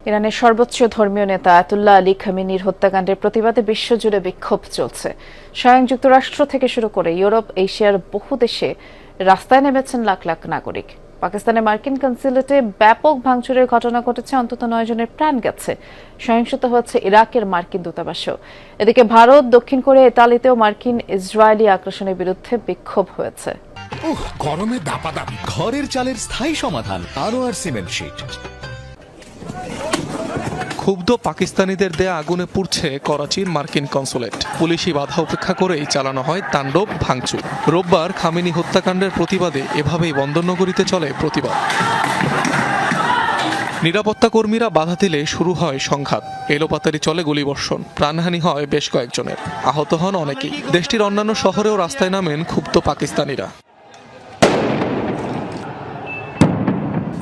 ইরানের সর্বোচ্চ ধর্মীয় নেতা আয়াতুল্লাহ আলী খামেনির হত্যাকাণ্ডের প্রতিবাদে বিশ্বজুড়ে বিক্ষোভ চলছে। স্বয়ং যুক্তরাষ্ট্র থেকে শুরু করে ইউরোপ, এশিয়ার বহু দেশে রাস্তায় নেমেছেন লাখ লাখ নাগরিক। পাকিস্তানের মার্কিন কনসুলেটে ব্যাপক ভাঙচুরের ঘটনা ঘটেছে, অন্তত 9 জনের প্রাণ গেছে। সহিংসতা হচ্ছে ইরাকের মার্কিন দূতাবাসেও। এদিকে ভারত, দক্ষিণ কোরিয়া, ইতালিতেও মার্কিন ইসরায়েলি আগ্রাসনের বিরুদ্ধে বিক্ষোভ হয়েছে। গরমে দাপাদাপি, ঘরের চালের স্থায়ী সমাধান আনোয়ার সিমেন্ট শীট। ক্ষুব্ধ পাকিস্তানিদের দেয়া আগুনে পুড়ছে করাচির মার্কিন কনসুলেট। পুলিশি বাধা উপেক্ষা করেই চালানো হয় তাণ্ডব ভাঙচুর। রোববার খামেনি হত্যাকাণ্ডের প্রতিবাদে এভাবেই বন্দরনগরীতে চলে প্রতিবাদ। নিরাপত্তা কর্মীরা বাধা দিলে শুরু হয় সংঘাত। এলোপাতারি চলে গুলিবর্ষণ, প্রাণহানি হয় বেশ কয়েকজনের, আহত হন অনেকেই। দেশটির অন্যান্য শহরেও রাস্তায় নামেন ক্ষুব্ধ পাকিস্তানিরা।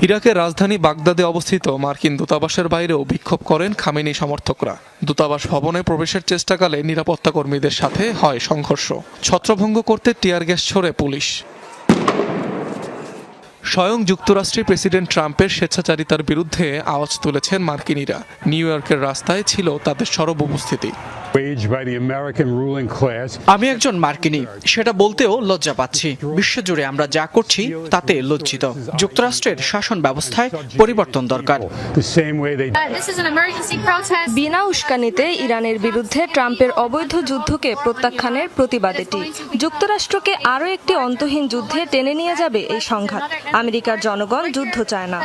ইরাকের রাজধানী বাগদাদে অবস্থিত মার্কিন দূতাবাসের বাইরেও বিক্ষোভ করেন খামেনি সমর্থকরা। দূতাবাস ভবনে প্রবেশের চেষ্টাকালে নিরাপত্তা কর্মীদের সাথে হয় সংঘর্ষ। ছত্রভঙ্গ করতে টিয়ার গ্যাস ছোড়ে পুলিশ। স্বয়ং যুক্তরাষ্ট্রের প্রেসিডেন্ট ট্রাম্পের স্বেচ্ছাচারিতার বিরুদ্ধে আওয়াজ তুলেছেন মার্কিনিরা। নিউ ইয়র্কের রাস্তায় ছিল তাদের সরব উপস্থিতি। আমি একজন মার্কিনী, সেটা বলতেও লজ্জা পাচ্ছি। বিশ্বজুড়ে আমরা যা করছি তাতে লজ্জিত। যুক্তরাষ্ট্রের শাসন ব্যবস্থায় পরিবর্তন দরকার। বিনা উস্কানিতে ইরানের বিরুদ্ধে ট্রাম্পের অবৈধ যুদ্ধকে প্রত্যাখ্যানের প্রতিবাদ এটি। যুক্তরাষ্ট্রকে আরও একটি অন্তহীন যুদ্ধে টেনে নিয়ে যাবে এই সংঘাত। আমেরিকার জনগণ যুদ্ধ চায় না।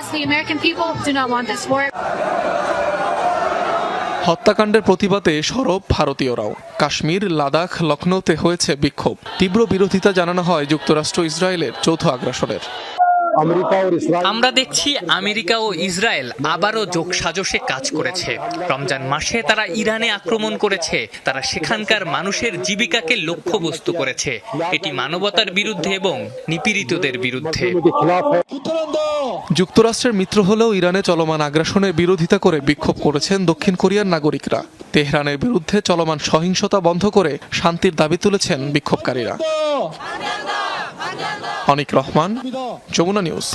হত্যাকাণ্ডের প্রতিবাদে সরব ভারতীয়রাও। কাশ্মীর, লাদাখ, লখনৌতে হয়েছে বিক্ষোভ। তীব্র বিরোধিতা জানানো হয় যুক্তরাষ্ট্র ইসরায়েলের যৌথ আগ্রাসনের। আমরা দেখছি আমেরিকা ও ইসরায়েল আবারও যোগসাজশে কাজ করেছে। রমজান মাসে তারা ইরানে আক্রমণ করেছে, তারা সেখানকার মানুষের জীবিকাকে লক্ষ্যবস্তু করেছে। এটি মানবতার বিরুদ্ধে এবং নিপীড়িতদের বিরুদ্ধে। যুক্তরাষ্ট্রের মিত্র হলেও ইরানে চলমান আগ্রাসনের বিরোধিতা করে বিক্ষোভ করেছেন দক্ষিণ কোরিয়ার নাগরিকরা। তেহরানের বিরুদ্ধে চলমান সহিংসতা বন্ধ করে শান্তির দাবি তুলেছেন বিক্ষোভকারীরা। অনিক রহমান, যমুনা নিউজ।